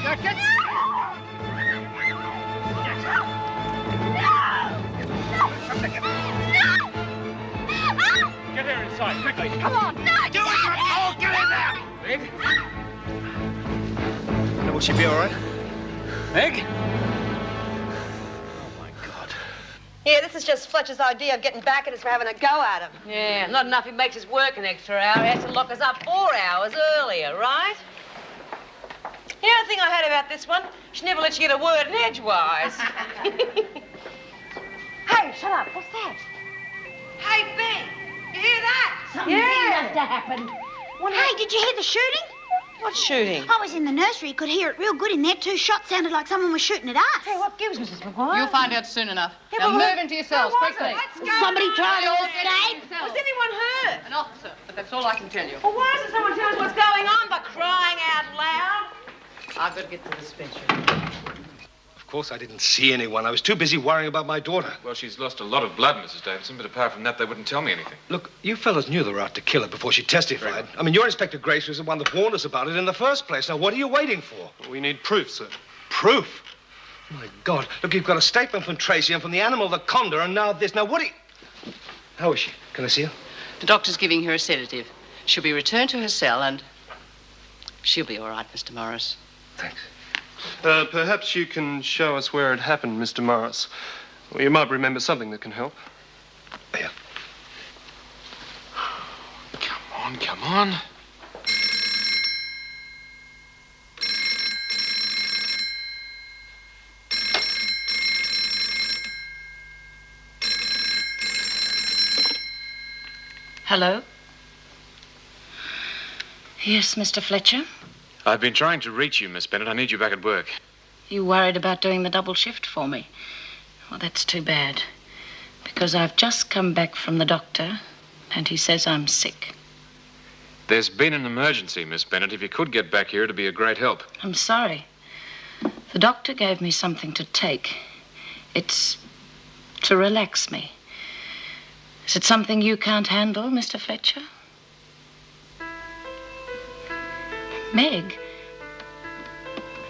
Jacket! Get her inside, quickly! Come on! No! Do it, oh, get in there! Meg? Now, will she be all right? Meg? Oh, my God. Yeah, this is just Fletcher's idea of getting back at us for having a go at him. Yeah, not enough he makes us work an extra hour. He has to lock us up 4 hours earlier, right? You know the thing I heard about this one? She never lets you get a word in edgewise. Hey, shut up. What's that? Hey, Ben, you hear that? Something must have happened. Hey, did you hear the shooting? What shooting? I was in the nursery. Could hear it real good in there. 2 shots sounded like someone was shooting at us. Hey, what gives, Mrs. McGuire? You'll find out soon enough. Yeah, Now but move into your cells, quickly. What's going Somebody on? trying to Was escape? anyone hurt? An officer, but that's all I can tell you. Well, why doesn't someone tell us what's going on but crying out loud? I've got to get to the dispensary. Of course, I didn't see anyone. I was too busy worrying about my daughter. Well, she's lost a lot of blood, Mrs. Davidson, but apart from that, they wouldn't tell me anything. Look, you fellas knew they were out to kill her before she testified. I mean, your Inspector Grace was the one that warned us about it in the first place. Now, what are you waiting for? We need proof, sir. Proof? My God. Look, you've got a statement from Tracy and from the animal, the condor, and now this. Now, what do you... How is she? Can I see her? The doctor's giving her a sedative. She'll be returned to her cell and she'll be all right, Mr. Morris. Thanks. Perhaps you can show us where it happened, Mr. Morris. Well, you might remember something that can help. Yeah. Come on, come on. Hello? Yes, Mr. Fletcher? I've been trying to reach you, Miss Bennett. I need you back at work. You worried about doing the double shift for me? Well, that's too bad. Because I've just come back from the doctor, and he says I'm sick. There's been an emergency, Miss Bennett. If you could get back here, it'd be a great help. I'm sorry. The doctor gave me something to take. It's to relax me. Is it something you can't handle, Mr. Fletcher? Meg?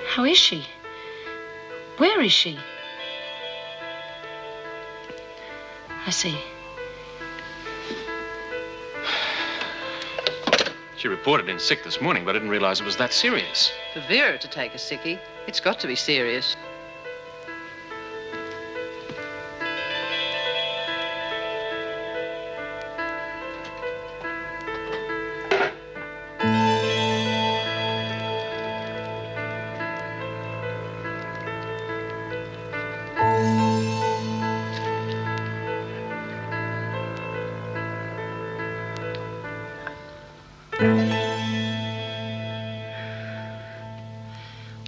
How is she? Where is she? I see. She reported in sick this morning, but I didn't realize it was that serious. For Vera to take a sickie, it's got to be serious.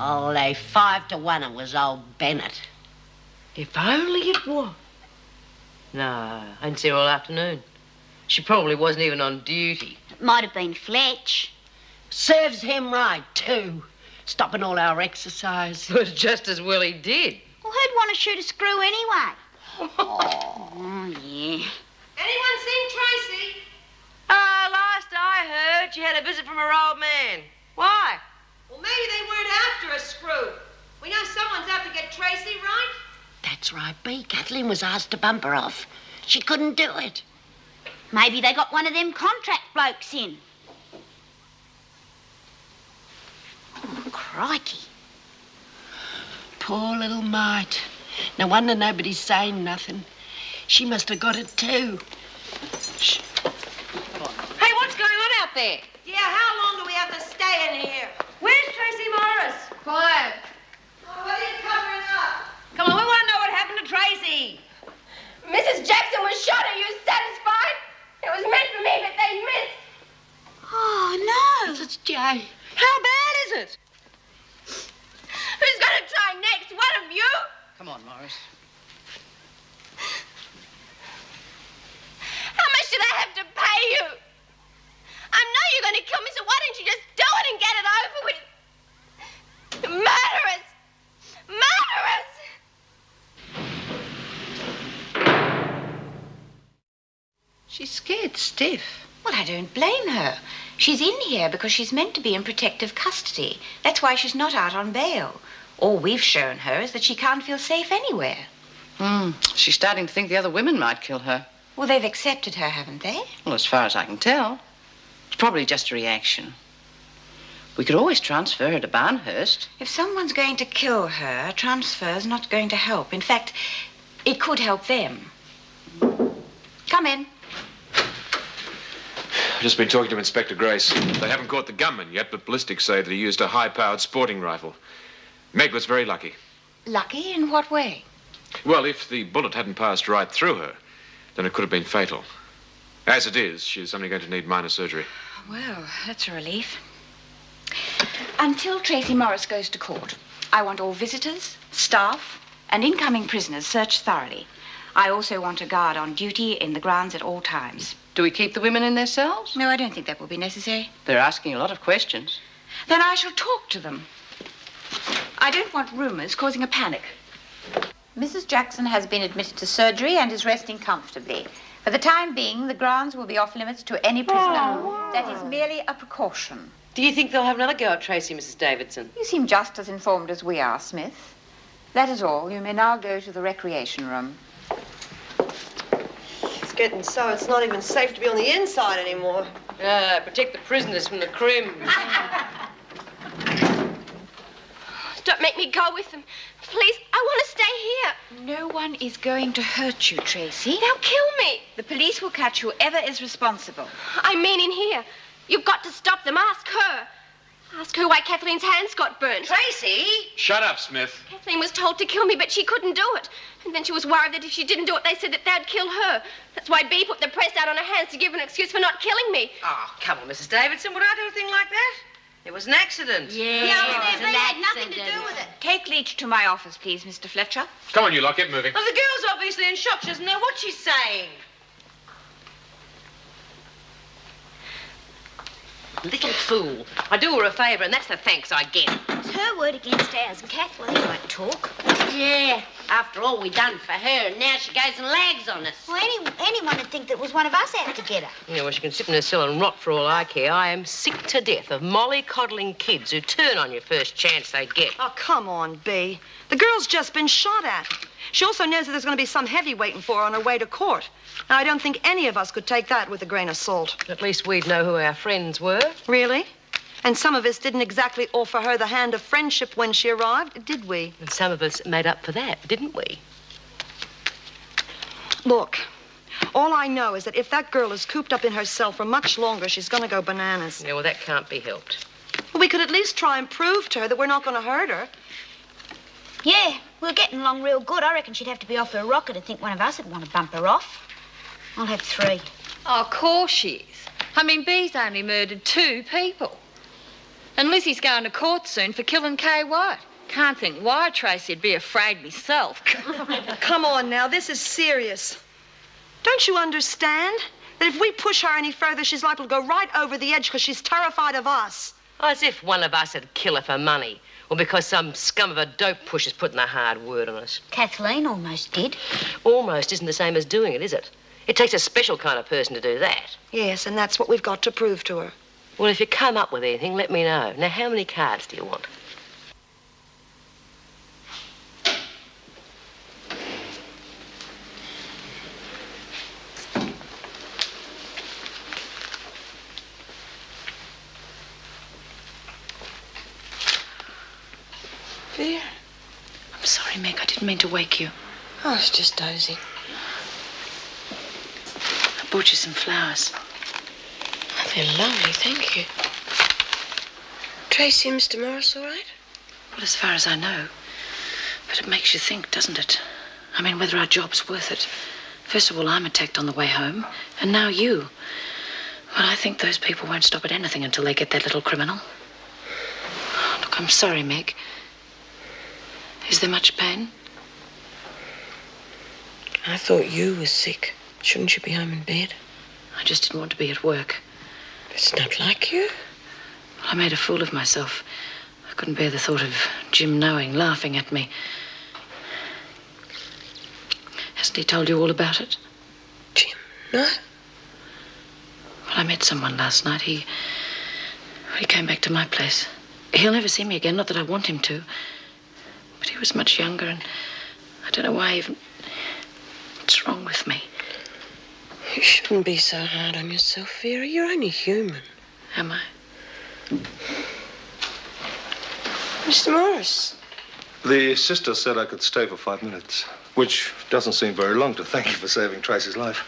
Oh, they 5-1 it was old Bennett. If only it was. No, I didn't see her all afternoon. She probably wasn't even on duty. It might have been Fletch. Serves him right, too. Stopping all our exercise. But just as well he did. Well, who'd want to shoot a screw anyway? Oh, yeah. Anyone seen Tracy? Last I heard, she had a visit from her old man. Why? Well, maybe they weren't after a screw. We know someone's out to get Tracy, right? That's right, B. Kathleen was asked to bump her off. She couldn't do it. Maybe they got one of them contract blokes in. Oh, crikey. Poor little mite. No wonder nobody's saying nothing. She must have got it too. Shh. Hey, what's going on out there? Yeah, how long do we have to stay in here? Where's Tracy Morris? Quiet. Oh, what are you covering up? Come on, we want to know what happened to Tracy. Mrs. Jackson was shot. Are you satisfied? It was meant for me, but they missed. Oh, no. It's Jay. How bad is it? Who's going to try next? One of you? Come on, Morris. How much did I have to pay you? I know you're going to kill me, so why don't you just do it and get it over with? Murderers! Murderers! She's scared stiff. Well, I don't blame her. She's in here because she's meant to be in protective custody. That's why she's not out on bail. All we've shown her is that she can't feel safe anywhere. She's starting to think the other women might kill her. Well, they've accepted her, haven't they? Well, as far as I can tell. It's probably just a reaction. We could always transfer her to Barnhurst. If someone's going to kill her, a transfer's not going to help. In fact, it could help them. Come in. I've just been talking to Inspector Grace. They haven't caught the gunman yet, but ballistics say that he used a high-powered sporting rifle. Meg was very lucky. Lucky in what way? Well, if the bullet hadn't passed right through her, then it could have been fatal. As it is, she's only going to need minor surgery. Well, that's a relief. Until Tracy Morris goes to court, I want all visitors, staff, and incoming prisoners searched thoroughly. I also want a guard on duty in the grounds at all times. Do we keep the women in their cells? No, I don't think that will be necessary. They're asking a lot of questions. Then I shall talk to them. I don't want rumors causing a panic. Mrs. Jackson has been admitted to surgery and is resting comfortably. For the time being, the grounds will be off limits to any prisoner. That is merely a precaution. Do you think they'll have another go at Tracy, Mrs. Davidson? You seem just as informed as we are, Smith. That is all. You may now go to the recreation room. It's getting so it's not even safe to be on the inside anymore. Protect the prisoners from the crim. Don't make me go with them. Please, I want to stay here. No one is going to hurt you, Tracy. They'll kill me. The police will catch whoever is responsible. I mean in here. You've got to stop them. Ask her. Ask her why Kathleen's hands got burnt. Tracy! Shut up, Smith. Kathleen was told to kill me, but she couldn't do it. And then she was worried that if she didn't do it, they said that they'd kill her. That's why Bea put the press out on her hands to give an excuse for not killing me. Oh, come on, Mrs. Davidson. Would I do a thing like that? It was an accident. They had nothing to do with it. Take Leach to my office, please, Mr. Fletcher. Come on, you lot, get moving. Well, the girl's obviously in shock. She doesn't know what she's saying. Little fool. I do her a favour, and that's the thanks I get. It's her word against ours, and Kathleen won't talk. Yeah, after all we done for her, and now she goes and lags on us. Well, anyone would think that it was one of us out to get her. Yeah, well, she can sit in her cell and rot for all I care. I am sick to death of molly-coddling kids who turn on you first chance they get. Oh, come on, Bea. The girl's just been shot at. She also knows that there's going to be some heavy waiting for her on her way to court. Now, I don't think any of us could take that with a grain of salt. At least we'd know who our friends were. Really? And some of us didn't exactly offer her the hand of friendship when she arrived, did we? And some of us made up for that, didn't we? Look, all I know is that if that girl is cooped up in her cell for much longer, she's going to go bananas. Yeah, well, that can't be helped. Well, we could at least try and prove to her that we're not going to hurt her. Yeah, we're getting along real good. I reckon she'd have to be off her rocker to think one of us would want to bump her off. I'll have 3. Oh, of course she is. I mean, Bea's only murdered 2 people. And Lizzie's going to court soon for killing Kay White. Can't think why Tracy'd be afraid myself. Come on now, this is serious. Don't you understand that if we push her any further, she's likely to go right over the edge because she's terrified of us? As if one of us would kill her for money, or because some scum of a dope pusher's putting a hard word on us. Kathleen almost did. Almost isn't the same as doing it, is it? It takes a special kind of person to do that. Yes, and that's what we've got to prove to her. Well, if you come up with anything, let me know. Now, how many cards do you want? Dear. I'm sorry, Meg. I didn't mean to wake you. Oh, it's just dozing. I bought you some flowers. Oh, they're lovely, thank you. Tracy and Mr. Morris all right? Well, as far as I know. But it makes you think, doesn't it? I mean, whether our job's worth it. First of all, I'm attacked on the way home, and now you. Well, I think those people won't stop at anything until they get that little criminal. Look, I'm sorry, Meg. Is there much pain? I thought you were sick. Shouldn't you be home in bed? I just didn't want to be at work. It's not like you. Well, I made a fool of myself. I couldn't bear the thought of Jim knowing, laughing at me. Hasn't he told you all about it? Jim, no. Well, I met someone last night. He came back to my place. He'll never see me again, not that I want him to. But he was much younger, and I don't know why even... What's wrong with me? You shouldn't be so hard on yourself, Vera. You're only human. Am I? Mr. Morris. The sister said I could stay for 5 minutes, which doesn't seem very long to thank you for saving Tracy's life.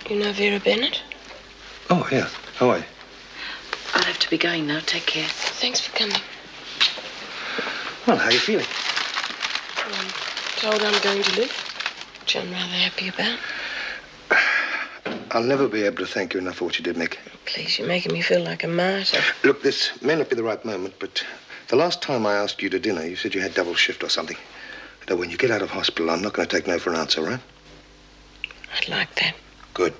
You know Vera Bennett? Oh, yeah. How are you? I'll have to be going now. Take care. Thanks for coming. Well, how are you feeling? Told I'm going to live, which I'm rather happy about. I'll never be able to thank you enough for what you did, Mick. Please, you're making me feel like a martyr. Look, this may not be the right moment, but the last time I asked you to dinner, you said you had double shift or something. Now, when you get out of hospital, I'm not going to take no for an answer, right? I'd like that. Good.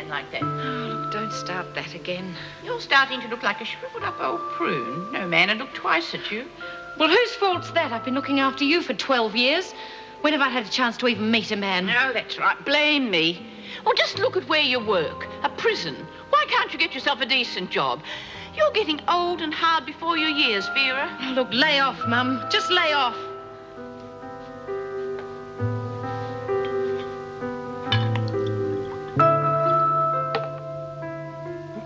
Like that. Oh, look, don't start that again. You're starting to look like a shriveled up old prune. No man had looked twice at you. Well, whose fault's that? I've been looking after you for 12 years. When have I had a chance to even meet a man? No, that's right. Blame me. Well, just look at where you work. A prison. Why can't you get yourself a decent job? You're getting old and hard before your years, Vera. Oh, look, lay off, Mum. Just lay off.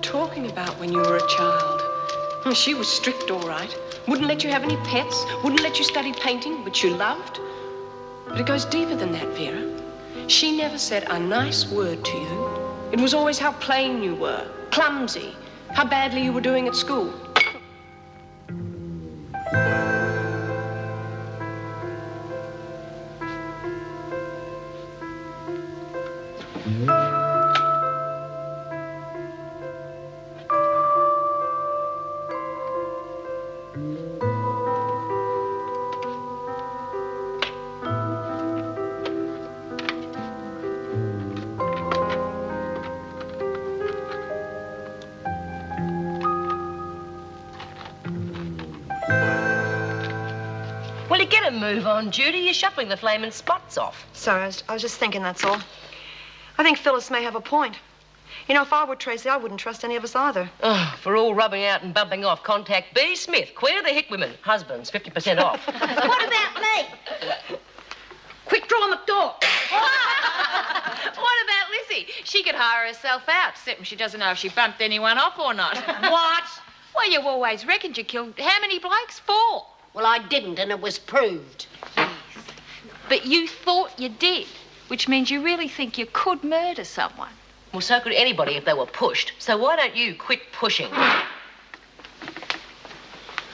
Talking about when you were a child. Oh, she was strict, all right. Wouldn't let you have any pets, wouldn't let you study painting, which you loved. But it goes deeper than that, Vera. She never said a nice word to you. It was always how plain you were, clumsy, how badly you were doing at school. Well, you get a move on, Judy. You're shuffling the flaming spots off. Sorry, I was just thinking, that's all. I think Phyllis may have a point. You know, if I were Tracy, I wouldn't trust any of us either. Oh, for all rubbing out and bumping off, contact B. Smith, Queen of the Hick Women. Husbands, 50% off. What about me? Quick draw, McDowell. What about Lizzie? She could hire herself out, except when she doesn't know if she bumped anyone off or not. What? Well, you always reckoned you killed how many blokes? 4. Well, I didn't, and it was proved. But you thought you did, which means you really think you could murder someone. Well, so could anybody if they were pushed. So why don't you quit pushing?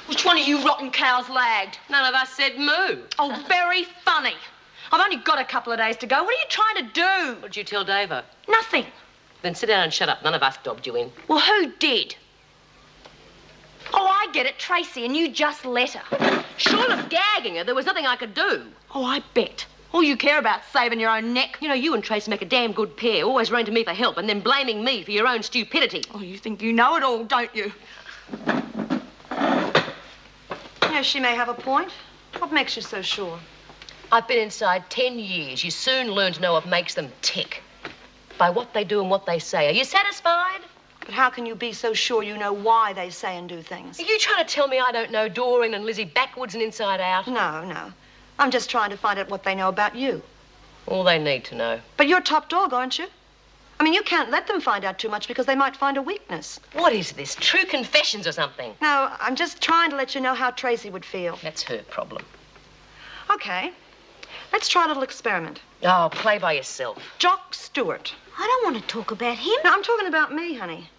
Which one of you rotten cows lagged? None of us said moo. Oh, very funny. I've only got a couple of days to go. What are you trying to do? What did you tell Davo? Nothing. Then sit down and shut up. None of us dobbed you in. Well, who did? Oh, I get it, Tracy, and you just let her. Short of gagging her, there was nothing I could do. Oh, I bet. All you care about is saving your own neck. You know, you and Tracy make a damn good pair, always running to me for help and then blaming me for your own stupidity. Oh, you think you know it all, don't you? Yes, she may have a point. What makes you so sure? I've been inside 10 years. You soon learn to know what makes them tick. By what they do and what they say. Are you satisfied? But how can you be so sure you know why they say and do things? Are you trying to tell me I don't know Doreen and Lizzie backwards and inside out? No. I'm just trying to find out what they know about you. All they need to know. But you're top dog, aren't you? I mean, you can't let them find out too much because they might find a weakness. What is this? True confessions or something? No, I'm just trying to let you know how Tracy would feel. That's her problem. Okay. Let's try a little experiment. Oh, play by yourself. Jock Stewart. I don't want to talk about him. No, I'm talking about me, honey.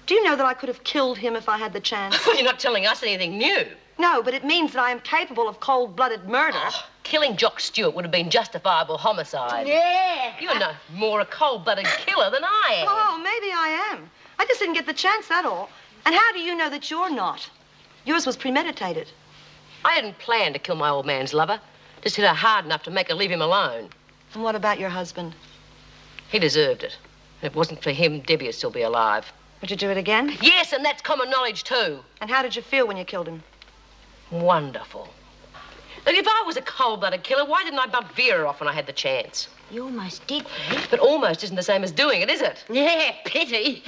Do you know that I could have killed him if I had the chance? Well, you're not telling us anything new. No, but it means that I am capable of cold-blooded murder. Oh, killing Jock Stewart would have been justifiable homicide. Yeah. You're no more a cold-blooded killer than I am. Oh, maybe I am. I just didn't get the chance, that's all. And how do you know that you're not? Yours was premeditated. I hadn't planned to kill my old man's lover. Just hit her hard enough to make her leave him alone. And what about your husband? He deserved it. If it wasn't for him, Debbie would still be alive. Would you do it again? Yes, and that's common knowledge too. And how did you feel when you killed him? Wonderful. Look, if I was a cold-blooded killer, why didn't I bump Vera off when I had the chance? You almost did, Pete. But almost isn't the same as doing it, is it? Yeah, pity.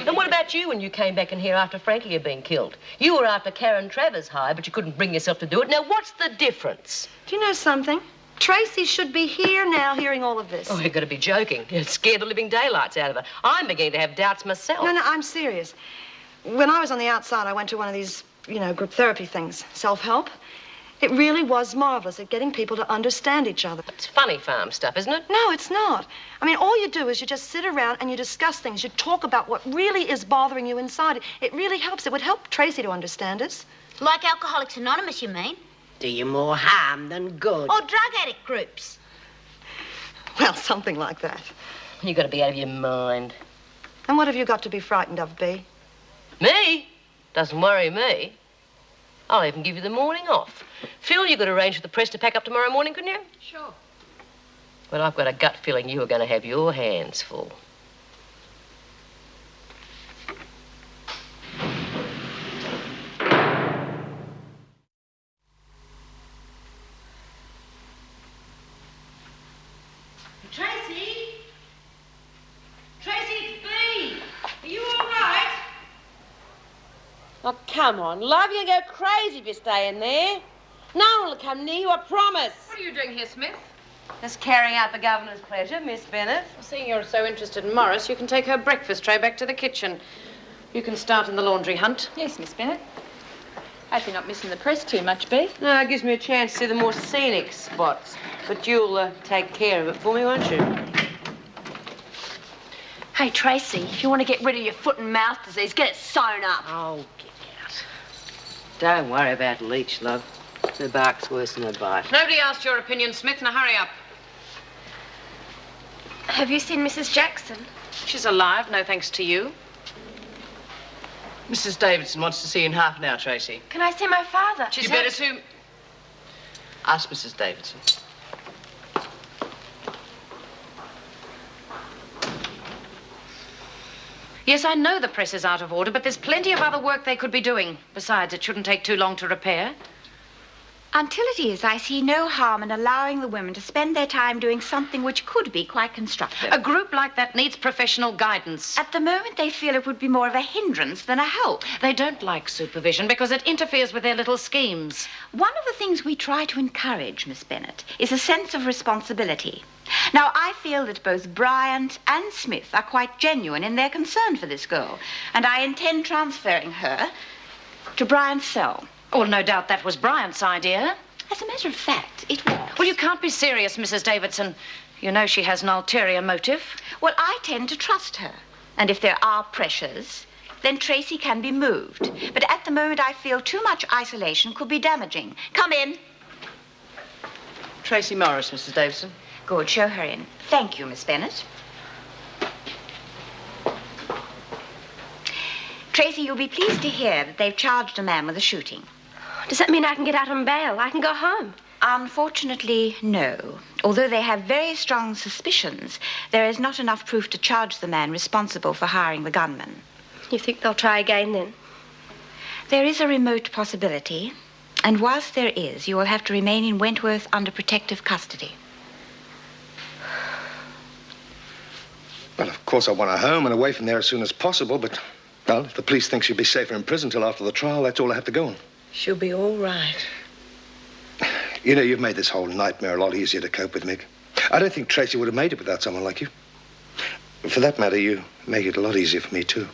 And what about you when you came back in here after Frankie had been killed? You were after Karen Travers high, but you couldn't bring yourself to do it. Now, what's the difference? Do you know something? Tracy should be here now hearing all of this. Oh, you've got to be joking. You're scared the living daylights out of her. I'm beginning to have doubts myself. No, I'm serious. When I was on the outside, I went to one of these, group therapy things, self-help. It really was marvelous at getting people to understand each other. It's funny farm stuff, isn't it? No, it's not. I mean, all you do is you just sit around and you discuss things. You talk about what really is bothering you inside. It really helps. It would help Tracy to understand us. Like Alcoholics Anonymous, you mean? Do you more harm than good? Or drug addict groups? Well, something like that. You've got to be out of your mind. And what have you got to be frightened of, Bea? Me? Doesn't worry me. I'll even give you the morning off. Phil, you could arrange for the press to pack up tomorrow morning, couldn't you? Sure. Well, I've got a gut feeling you are going to have your hands full. Tracy? Tracy, it's Bea. Are you all right? Oh, come on, love. You'll go crazy if you stay in there. No one will come near you, I promise. What are you doing here, Smith? Just carrying out the governor's pleasure, Miss Bennett. Seeing you're so interested in Morris, you can take her breakfast tray back to the kitchen. You can start in the laundry hunt. Yes, Miss Bennett. Hope you're not missing the press too much, Bea. No, it gives me a chance to see the more scenic spots. But you'll take care of it for me, won't you? Hey, Tracy, if you want to get rid of your foot and mouth disease, get it sewn up. Oh, get out. Don't worry about Leach, love. The bark's worse than a bite. Nobody asked your opinion, Smith. Now hurry up. Have you seen Mrs. Jackson? She's alive, no thanks to you. Mrs. Davidson wants to see you in half an hour, Tracy. Can I see my father? She's better to... Ask Mrs. Davidson. Yes, I know the press is out of order, but there's plenty of other work they could be doing. Besides, it shouldn't take too long to repair. Until it is, I see no harm in allowing the women to spend their time doing something which could be quite constructive. A group like that needs professional guidance. At the moment, they feel it would be more of a hindrance than a help. They don't like supervision because it interferes with their little schemes. One of the things we try to encourage, Miss Bennett, is a sense of responsibility. Now, I feel that both Bryant and Smith are quite genuine in their concern for this girl, and I intend transferring her to Bryant's cell. Well, no doubt that was Bryant's idea. As a matter of fact, it was. Well, you can't be serious, Mrs. Davidson. You know she has an ulterior motive. Well, I tend to trust her. And if there are pressures, then Tracy can be moved. But at the moment, I feel too much isolation could be damaging. Come in. Tracy Morris, Mrs. Davidson. Good, show her in. Thank you, Miss Bennett. Tracy, you'll be pleased to hear that they've charged a man with a shooting. Does that mean I can get out on bail? I can go home? Unfortunately, no. Although they have very strong suspicions, there is not enough proof to charge the man responsible for hiring the gunman. You think they'll try again, then? There is a remote possibility. And whilst there is, you will have to remain in Wentworth under protective custody. Well, of course, I want her home and away from there as soon as possible, but, well, if the police think she'll be safer in prison till after the trial, that's all I have to go on. She'll be all right. You know, you've made this whole nightmare a lot easier to cope with, Mick. I don't think Tracy would have made it without someone like you. For that matter, you make it a lot easier for me, too.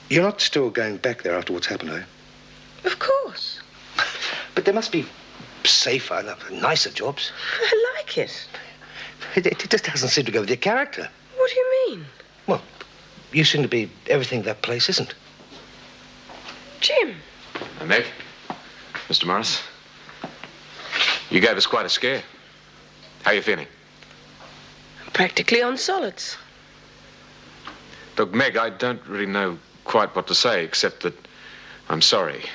You're not still going back there after what's happened, are you? Of course. But there must be safer, nicer jobs. I like it. It just doesn't seem to go with your character. What do you mean? Well, you seem to be everything that place isn't. Jim. Meg, Mr. Morris, you gave us quite a scare. How are you feeling? Practically on solids. Look, Meg, I don't really know quite what to say, except that I'm sorry.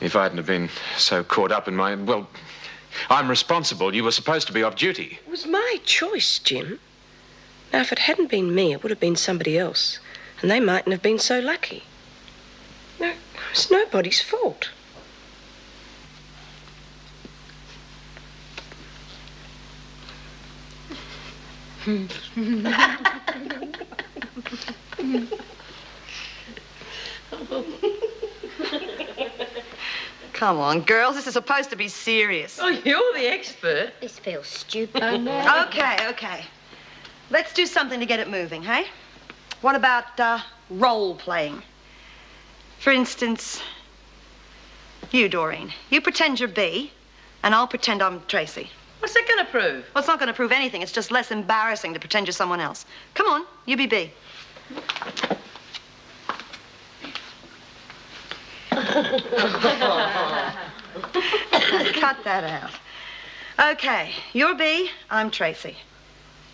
If I hadn't have been so caught up in my... Well, I'm responsible. You were supposed to be off duty. It was my choice, Jim. Now, if it hadn't been me, it would have been somebody else. And they mightn't have been so lucky. No, it's nobody's fault. Come on, girls. This is supposed to be serious. Oh, you're the expert. This feels stupid. Okay. Let's do something to get it moving, hey? What about role playing? For instance, you, Doreen. You pretend you're B, and I'll pretend I'm Tracy. What's that going to prove? Well, it's not going to prove anything. It's just less embarrassing to pretend you're someone else. Come on, you be B. Cut that out. Okay, you're B, I'm Tracy.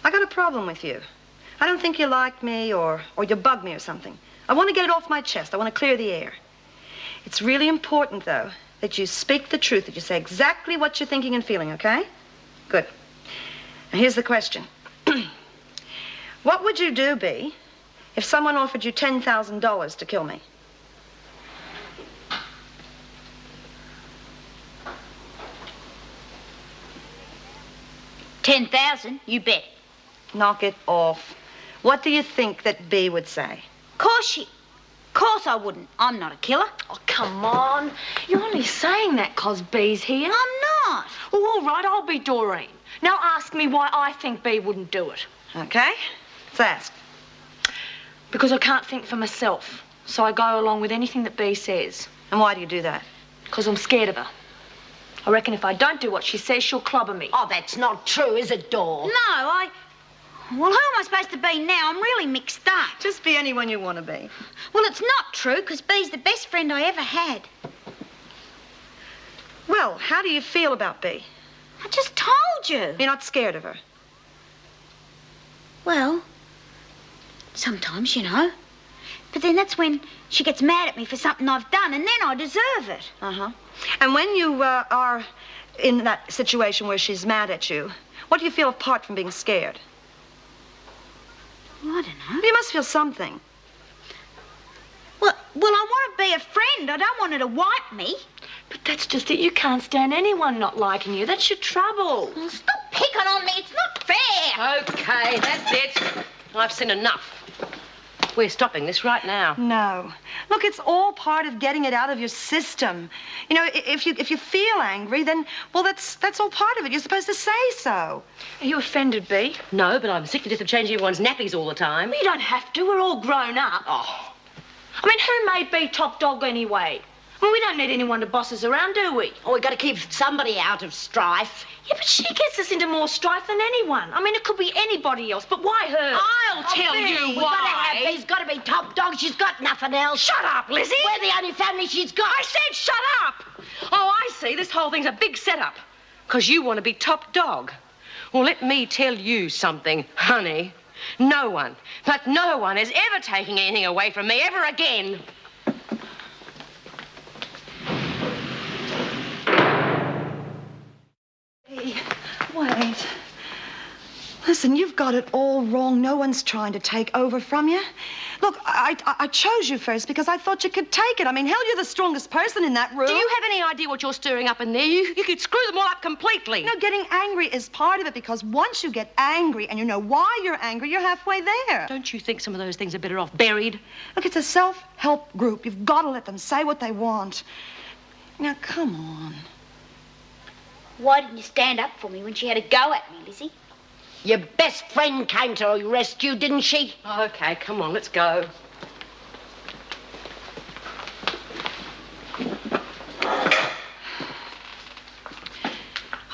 I got a problem with you. I don't think you like me or you bug me or something. I want to get it off my chest. I want to clear the air. It's really important, though, that you speak the truth, that you say exactly what you're thinking and feeling, okay? Good. Now, here's the question. What would you do, B, if someone offered you $10,000 to kill me? $10,000, you bet. Knock it off. What do you think that B would say? Course I wouldn't. I'm not a killer. Oh, come on. You're only saying that 'cause B's here. I'm not. Oh, all right, I'll be Doreen. Now ask me why I think B wouldn't do it. Okay, let's ask. Because I can't think for myself, so I go along with anything that B says. And why do you do that? 'Cause I'm scared of her. I reckon if I don't do what she says, she'll clobber me. Oh, that's not true, is it, Dor? No, Well, who am I supposed to be now? I'm really mixed up. Just be anyone you want to be. Well, it's not true, 'cause B's the best friend I ever had. Well, how do you feel about B? I just told you. You're not scared of her? Well, sometimes, you know. But then that's when she gets mad at me for something I've done, and then I deserve it. Uh-huh. And when you are in that situation where she's mad at you, what do you feel apart from being scared? Well, I don't know. You must feel something. Well, I want to be a friend. I don't want her to wipe me. But that's just it. You can't stand anyone not liking you. That's your trouble. Well, stop picking on me. It's not fair. Okay, that's it. I've seen enough. We're stopping this right now. No. Look, it's all part of getting it out of your system. You know, if you feel angry, then, well, that's all part of it. You're supposed to say so. Are you offended, B? No, but I'm sick to death of changing everyone's nappies all the time. Well, you don't have to. We're all grown up. Oh. I mean, who made B top dog anyway? I mean, we don't need anyone to boss us around, do we? Oh, we've got to keep somebody out of strife. Yeah, but she gets us into more strife than anyone. I mean, it could be anybody else, but why her? I'll tell you why. He's got to be top dog. She's got nothing else. Shut up, Lizzie. We're the only family she's got. I said shut up. Oh, I see. This whole thing's a big setup. 'Cause you want to be top dog. Well, let me tell you something, honey. No one, but no one is ever taking anything away from me ever again. Hey, wait. Listen, you've got it all wrong. No one's trying to take over from you. Look, I chose you first because I thought you could take it. I mean, hell, you're the strongest person in that room. Do you have any idea what you're stirring up in there? You could screw them all up completely. You know, getting angry is part of it because once you get angry and you know why you're angry, you're halfway there. Don't you think some of those things are better off buried? Look, it's a self-help group. You've got to let them say what they want. Now, come on. Why didn't you stand up for me when she had a go at me, Lizzie? Your best friend came to your rescue, didn't she? Okay, come on, let's go.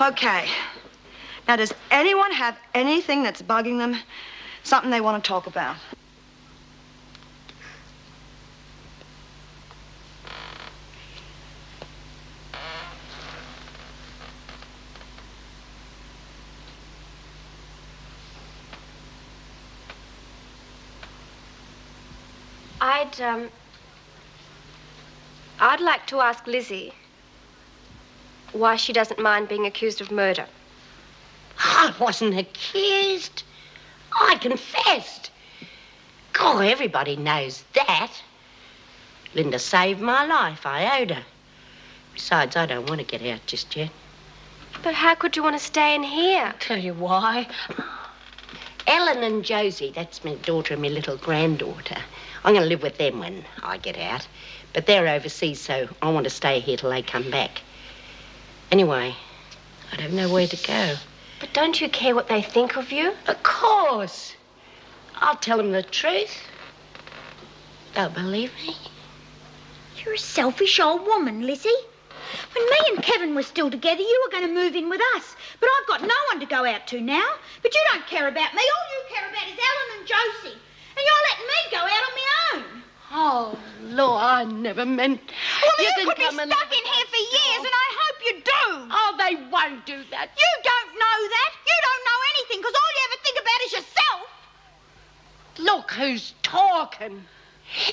Okay. Now, does anyone have anything that's bugging them? Something they want to talk about? I'd like to ask Lizzie why she doesn't mind being accused of murder. I wasn't accused. I confessed. God, everybody knows that. Linda saved my life. I owed her. Besides, I don't want to get out just yet. But how could you want to stay in here? I'll tell you why. Ellen and Josie, that's my daughter and my little granddaughter. I'm going to live with them when I get out. But they're overseas, so I want to stay here till they come back. Anyway, I don't know where to go. But don't you care what they think of you? Of course. I'll tell them the truth. They'll believe me. You're a selfish old woman, Lizzie. When me and Kevin were still together, you were going to move in with us. But I've got no one to go out to now. But you don't care about me. All you care about is Ellen and Josie. And you're letting me go out on my own. Oh, Lord, I never meant... Well, you could be stuck in here for years, and I hope you do. Oh, they won't do that. You don't know that. You don't know anything, because all you ever think about is yourself. Look who's talking.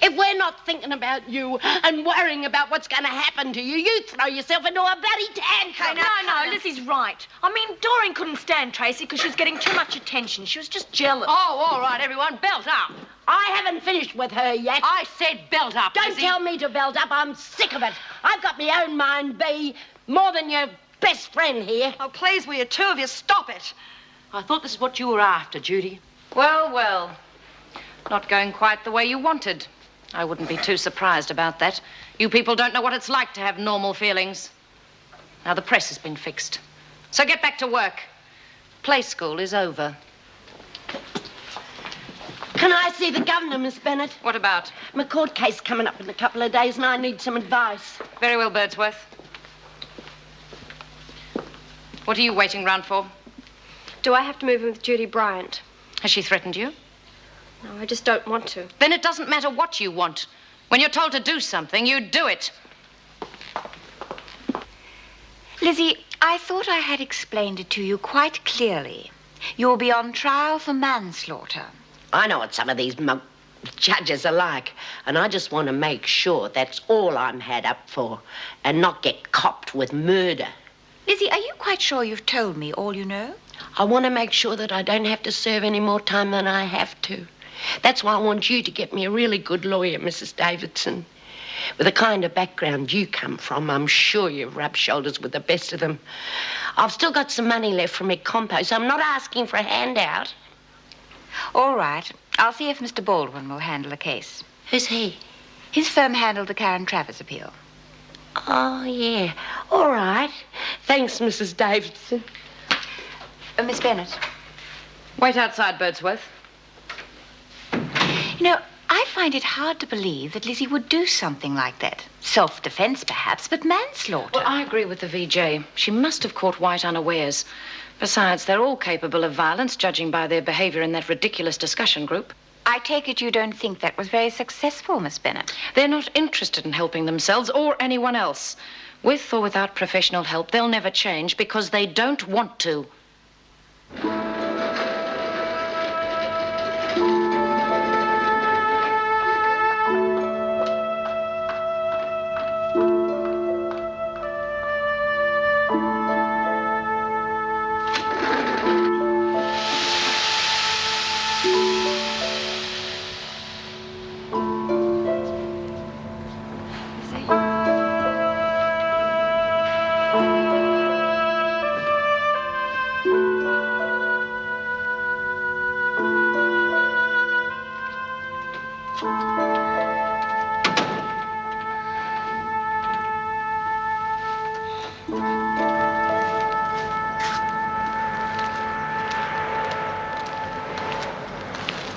If we're not thinking about you and worrying about what's going to happen to you, you throw yourself into a bloody tantrum. No, Lizzie's right. I mean, Doreen couldn't stand Tracy because she was getting too much attention. She was just jealous. Oh, all right, everyone, belt up. I haven't finished with her yet. I said belt up, Don't Lizzie. Tell me to belt up. I'm sick of it. I've got my own mind, Bea, more than your best friend here. Oh, please, will you two of you stop it? I thought this is what you were after, Judy. Well, well. Not going quite the way you wanted. I wouldn't be too surprised about that. You people don't know what it's like to have normal feelings. Now, the press has been fixed. So get back to work. Play school is over. Can I see the governor, Miss Bennett? What about? My court case coming up in a couple of days and I need some advice. Very well, Birdsworth. What are you waiting round for? Do I have to move in with Judy Bryant? Has she threatened you? No, I just don't want to. Then it doesn't matter what you want. When you're told to do something, you do it. Lizzie, I thought I had explained it to you quite clearly. You'll be on trial for manslaughter. I know what some of these judges are like, and I just want to make sure that's all I'm had up for and not get copped with murder. Lizzie, are you quite sure you've told me all you know? I want to make sure that I don't have to serve any more time than I have to. That's why I want you to get me a really good lawyer, Mrs. Davidson. With the kind of background you come from, I'm sure you've rubbed shoulders with the best of them. I've still got some money left from my compo, so I'm not asking for a handout. All right. I'll see if Mr. Baldwin will handle the case. Who's he? His firm handled the Karen Travers appeal. Oh, yeah. All right. Thanks, Mrs. Davidson. Miss Bennett. Wait outside, Birdsworth. You know, I find it hard to believe that Lizzie would do something like that. Self-defense, perhaps, but manslaughter. Well, I agree with the VJ. She must have caught White unawares. Besides, they're all capable of violence, judging by their behavior in that ridiculous discussion group. I take it you don't think that was very successful, Miss Bennett. They're not interested in helping themselves or anyone else. With or without professional help, they'll never change because they don't want to.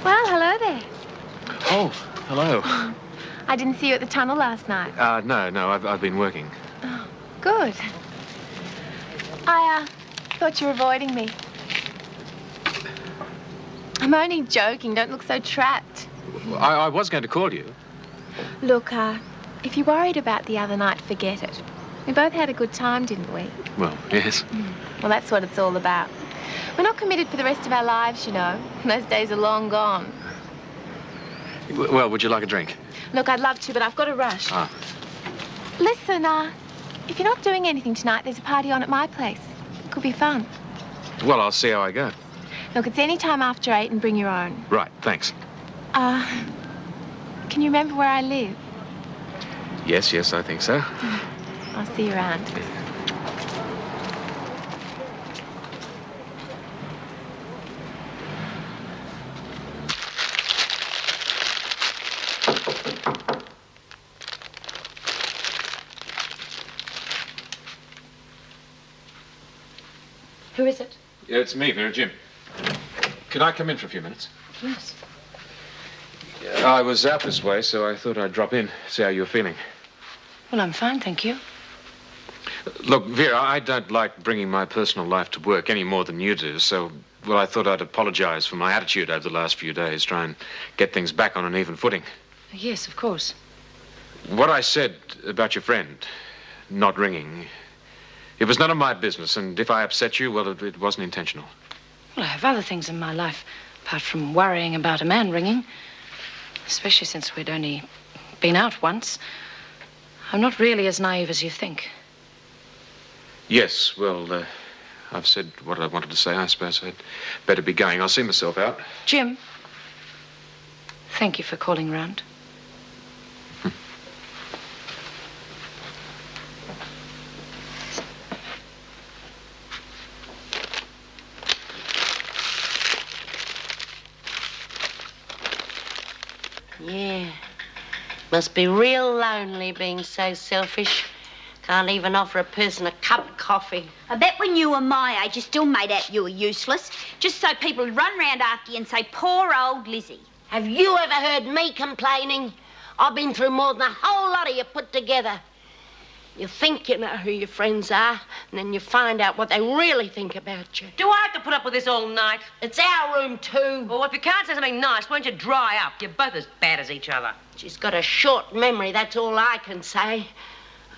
Well, hello there. Oh, hello. I didn't see you at the tunnel last night. No, I've been working. Oh, good. I thought you were avoiding me. I'm only joking. Don't look so trapped. I was going to call you. Look, if you're worried about the other night, forget it. We both had a good time, didn't we? Well, yes. Well, that's what it's all about. We're not committed for the rest of our lives, you know. Those days are long gone. Well, would you like a drink? Look, I'd love to, but I've got to rush. Ah. Listen, if you're not doing anything tonight, there's a party on at my place. It could be fun. Well, I'll see how I go. Look, it's any time after 8 and bring your own. Right, thanks. Can you remember where I live? Yes, I think so. I'll see you around. Who is it? Yeah, it's me, Vera, Jim. Can I come in for a few minutes? Yes. I was out this way, so I thought I'd drop in, see how you were feeling. Well, I'm fine, thank you. Look, Vera, I don't like bringing my personal life to work any more than you do, so, well, I thought I'd apologize for my attitude over the last few days, try and get things back on an even footing. Yes, of course. What I said about your friend not ringing, it was none of my business, and if I upset you, well, it wasn't intentional. Well, I have other things in my life, apart from worrying about a man ringing. Especially since we'd only been out once. I'm not really as naive as you think. Yes, well, I've said what I wanted to say. I suppose I'd better be going. I'll see myself out. Jim, thank you for calling round. Yeah. Must be real lonely being so selfish. Can't even offer a person a cup of coffee. I bet when you were my age, you still made out you were useless, just so people would run round after you and say, poor old Lizzie. Have you ever heard me complaining? I've been through more than a whole lot of you put together. You think you know who your friends are, and then you find out what they really think about you. Do I have to put up with this all night? It's our room, too. Well, if you can't say something nice, why don't you dry up? You're both as bad as each other. She's got a short memory, that's all I can say.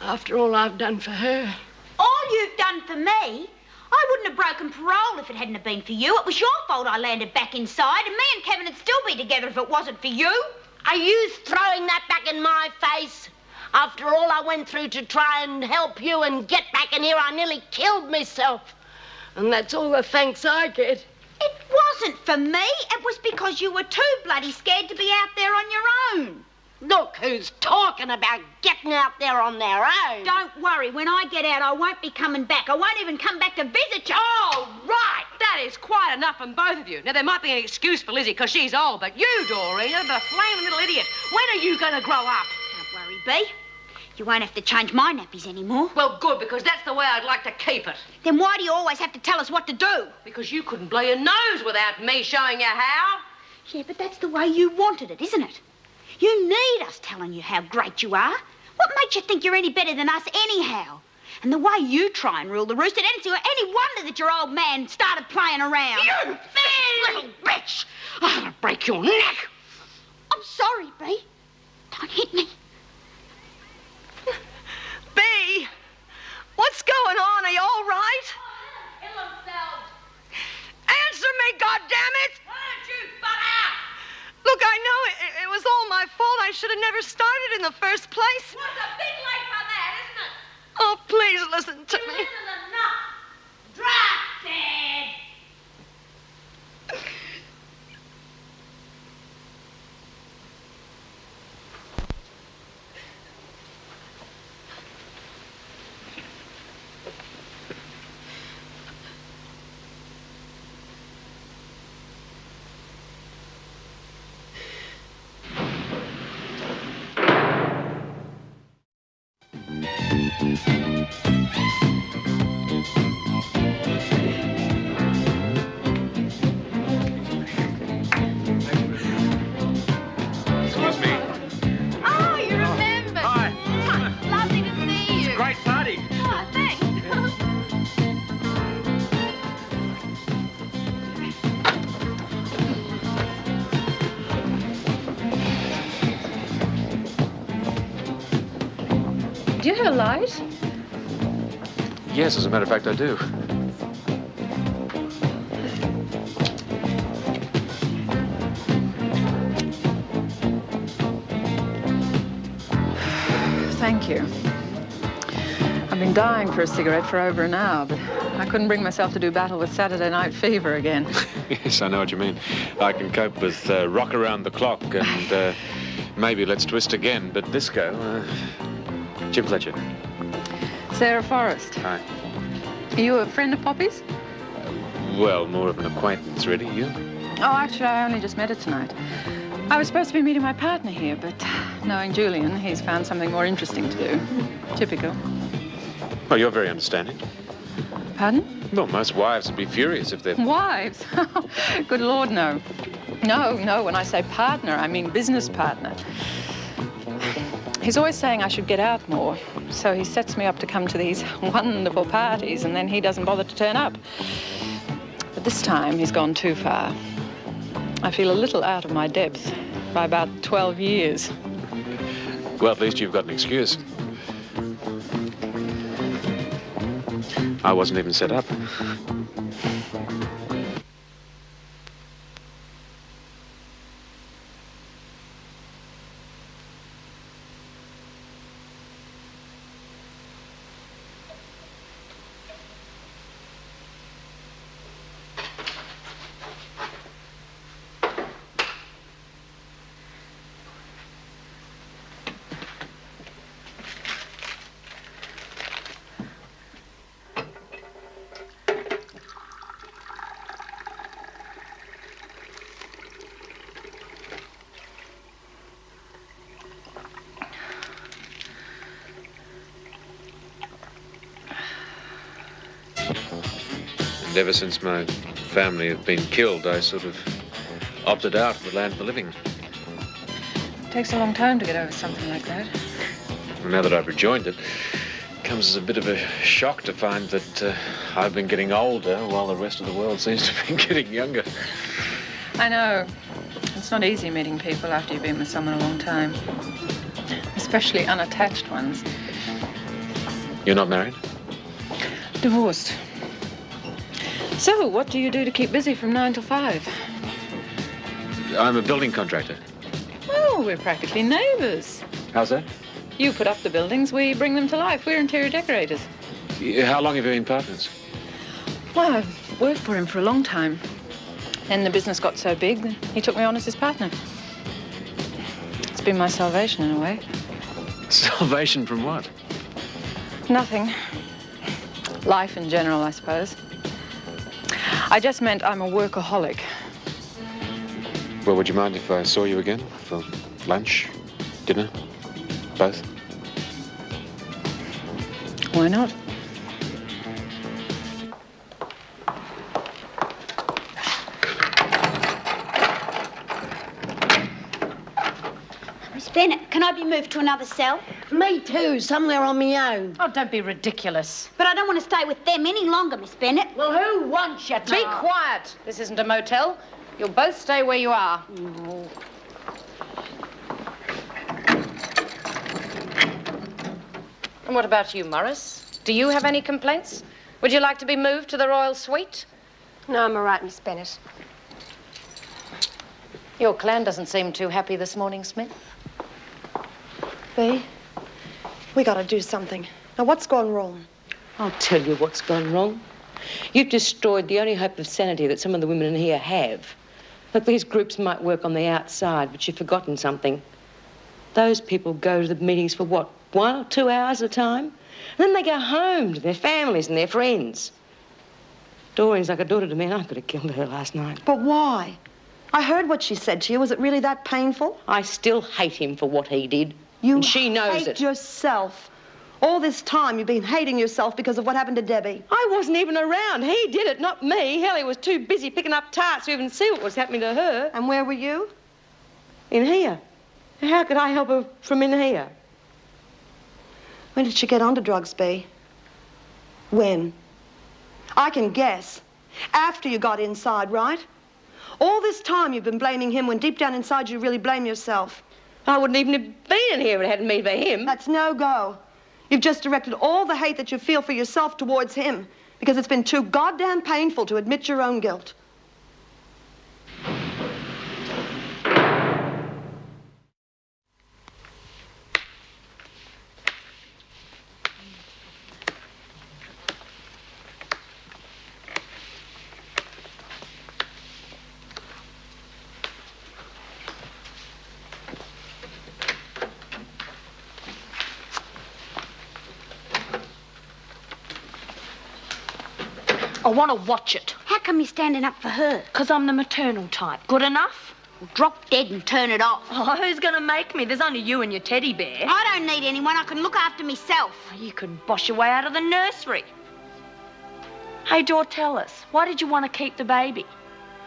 After all I've done for her. All you've done for me? I wouldn't have broken parole if it hadn't have been for you. It was your fault I landed back inside, and me and Kevin would still be together if it wasn't for you. Are you throwing that back in my face? After all I went through to try and help you and get back in here, I nearly killed myself. And that's all the thanks I get. It wasn't for me. It was because you were too bloody scared to be out there on your own. Look who's talking about getting out there on their own. Don't worry. When I get out, I won't be coming back. I won't even come back to visit you. Oh, right. That is quite enough from both of you. Now, there might be an excuse for Lizzie because she's old, but you, Doreen, you're the flaming little idiot. When are you going to grow up? Don't worry, Bea. You won't have to change my nappies anymore. Well, good, because that's the way I'd like to keep it. Then why do you always have to tell us what to do? Because you couldn't blow your nose without me showing you how. Yeah, but that's the way you wanted it, isn't it? You need us telling you how great you are. What makes you think you're any better than us anyhow? And the way you try and rule the roost, it ain't any wonder that your old man started playing around. You little bitch! I'm gonna break your neck. I'm sorry, Bea. Don't hit me. Bea, what's going on? Are you all right? Kill themselves. Answer me, goddammit! Why don't you butt out? Look, I know it was all my fault. I should have never started in the first place. It was a bit late for that, isn't it? Oh, please listen to You me. isn't enough. Drop dead. Excuse me. Oh, you remember. Hi. Lovely to see you. Great party. Oh, thanks. Do you have a light? Yes, as a matter of fact, I do. Thank you. I've been dying for a cigarette for over an hour, but I couldn't bring myself to do battle with Saturday night fever again. Yes, I know what you mean. I can cope with rock around the clock and maybe Let's Twist Again, but disco, Jim Fletcher. Sarah Forrest. Hi. Are you a friend of Poppy's? Well, more of an acquaintance, really. You? Oh, actually, I only just met her tonight. I was supposed to be meeting my partner here, but knowing Julian, he's found something more interesting to do. Typical. Well, you're very understanding. Pardon? Well, most wives would be furious if they're... Wives? Good Lord, no. No, when I say partner, I mean business partner. He's always saying I should get out more, so he sets me up to come to these wonderful parties, and then he doesn't bother to turn up. But this time, he's gone too far. I feel a little out of my depth by about 12 years. Well, at least you've got an excuse. I wasn't even set up. And ever since my family have been killed, I sort of opted out of the land of the living. It takes a long time to get over something like that. And now that I've rejoined it, it comes as a bit of a shock to find that I've been getting older while the rest of the world seems to be getting younger. I know. It's not easy meeting people after you've been with someone a long time. Especially unattached ones. You're not married? Divorced. So, what do you do to keep busy from 9 till 5? I'm a building contractor. Oh, we're practically neighbours. How's that? You put up the buildings, we bring them to life. We're interior decorators. How long have you been partners? Well, I've worked for him for a long time. Then the business got so big that he took me on as his partner. It's been my salvation in a way. Salvation from what? Nothing. Life in general, I suppose. I just meant I'm a workaholic. Well, would you mind if I saw you again for lunch, dinner, both? Why not? Miss Bennett, can I be moved to another cell? Me too, somewhere on my own. Oh, don't be ridiculous. But I don't want to stay with them any longer, Miss Bennett. Well, who wants you to? Be quiet. This isn't a motel. You'll both stay where you are. And what about you, Morris? Do you have any complaints? Would you like to be moved to the Royal Suite? No, I'm all right, Miss Bennett. Your clan doesn't seem too happy this morning, Smith. Bea, we gotta do something. Now, what's gone wrong? I'll tell you what's gone wrong. You've destroyed the only hope of sanity that some of the women in here have. Look, these groups might work on the outside, but you've forgotten something. Those people go to the meetings for what, 1 or 2 hours at a time? And then they go home to their families and their friends. Doreen's like a daughter to me, and I could have killed her last night. But why? I heard what she said to you. Was it really that painful? I still hate him for what he did. You and she knows hate it. yourself. All this time you've been hating yourself because of what happened to Debbie. I wasn't even around. He did it, not me. Hell, he was too busy picking up tarts to even see what was happening to her. And where were you? In here. How could I help her from in here? When did she get onto drugs, Bea? When? I can guess. After you got inside, right? All this time you've been blaming him when deep down inside you really blame yourself. I wouldn't even have been in here if it hadn't been for him. That's no go. You've just directed all the hate that you feel for yourself towards him because it's been too goddamn painful to admit your own guilt. I want to watch it. How come you're standing up for her? Because I'm the maternal type. Good enough? Well, drop dead and turn it off. Oh, who's going to make me? There's only you and your teddy bear. I don't need anyone. I can look after myself. You can bosh your way out of the nursery. Hey, Dor, tell us, why did you want to keep the baby?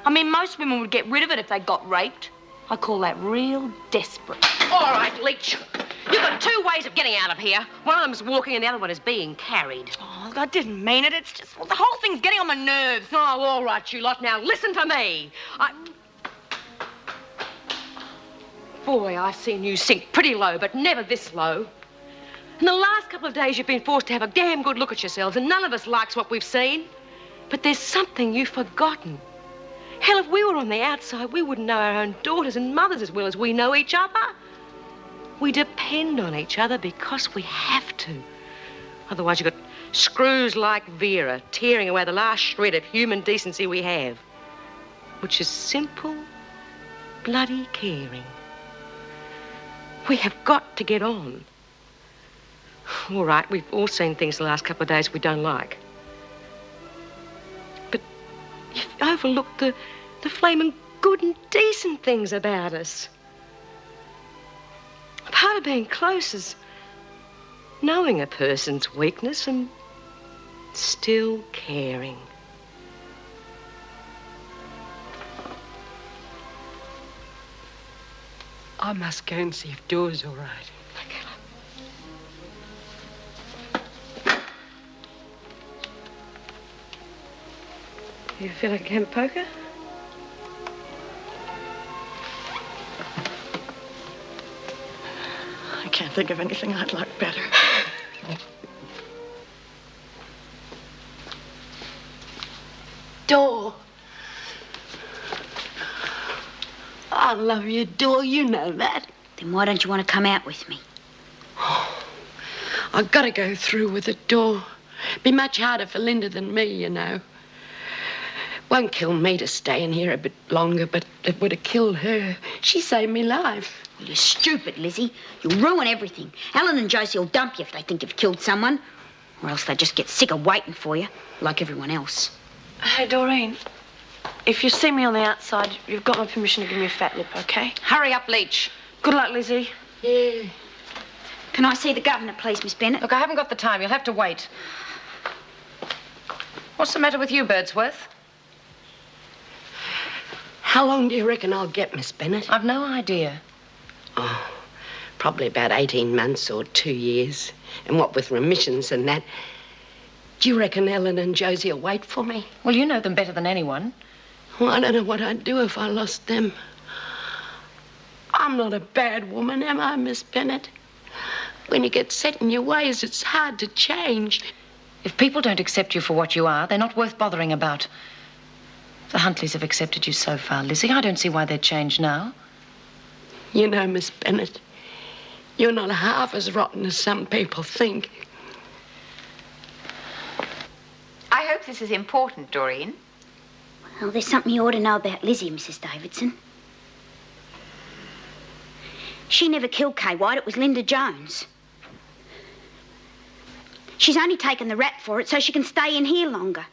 I mean, most women would get rid of it if they got raped. I call that real desperate. All right, Leach. You've got two ways of getting out of here. One of them's walking and the other one is being carried. Oh, I didn't mean it. It's just, well, the whole thing's getting on my nerves. Oh, all right, you lot. Now, listen to me. Boy, I've seen you sink pretty low, but never this low. In the last couple of days, you've been forced to have a damn good look at yourselves, and none of us likes what we've seen. But there's something you've forgotten. Hell, if we were on the outside, we wouldn't know our own daughters and mothers as well as we know each other. We depend on each other because we have to. Otherwise, you've got screws like Vera tearing away the last shred of human decency we have, which is simple, bloody caring. We have got to get on. All right, we've all seen things the last couple of days we don't like. But you've overlooked the flaming good and decent things about us. Part of being close is knowing a person's weakness and still caring. I must go and see if Dor's all right. You feel like a game of poker? I can't think of anything I'd like better. Dor. I love you, Dor. You know that. Then why don't you want to come out with me? I've got to go through with it, Dor. Be much harder for Linda than me, you know. Won't kill me to stay in here a bit longer, but it would have killed her. She saved me life. Well, you're stupid, Lizzie. You'll ruin everything. Alan and Josie will dump you if they think you've killed someone. Or else they just get sick of waiting for you, like everyone else. Hey, Doreen, if you see me on the outside, you've got my permission to give me a fat lip, okay? Hurry up, Leach. Good luck, Lizzie. Yeah. Can I see the governor, please, Miss Bennett? Look, I haven't got the time. You'll have to wait. What's the matter with you, Birdsworth? How long do you reckon I'll get, Miss Bennett? I've no idea. Oh, probably about 18 months or 2 years. And what with remissions and that. Do you reckon Ellen and Josie will wait for me? Well, you know them better than anyone. Well, I don't know what I'd do if I lost them. I'm not a bad woman, am I, Miss Bennett? When you get set in your ways, it's hard to change. If people don't accept you for what you are, they're not worth bothering about. The Huntleys have accepted you so far, Lizzie. I don't see why they'd change now. You know, Miss Bennett, you're not half as rotten as some people think. I hope this is important, Doreen. Well, there's something you ought to know about Lizzie, Mrs. Davidson. She never killed Kay White. It was Linda Jones. She's only taken the rap for it so she can stay in here longer.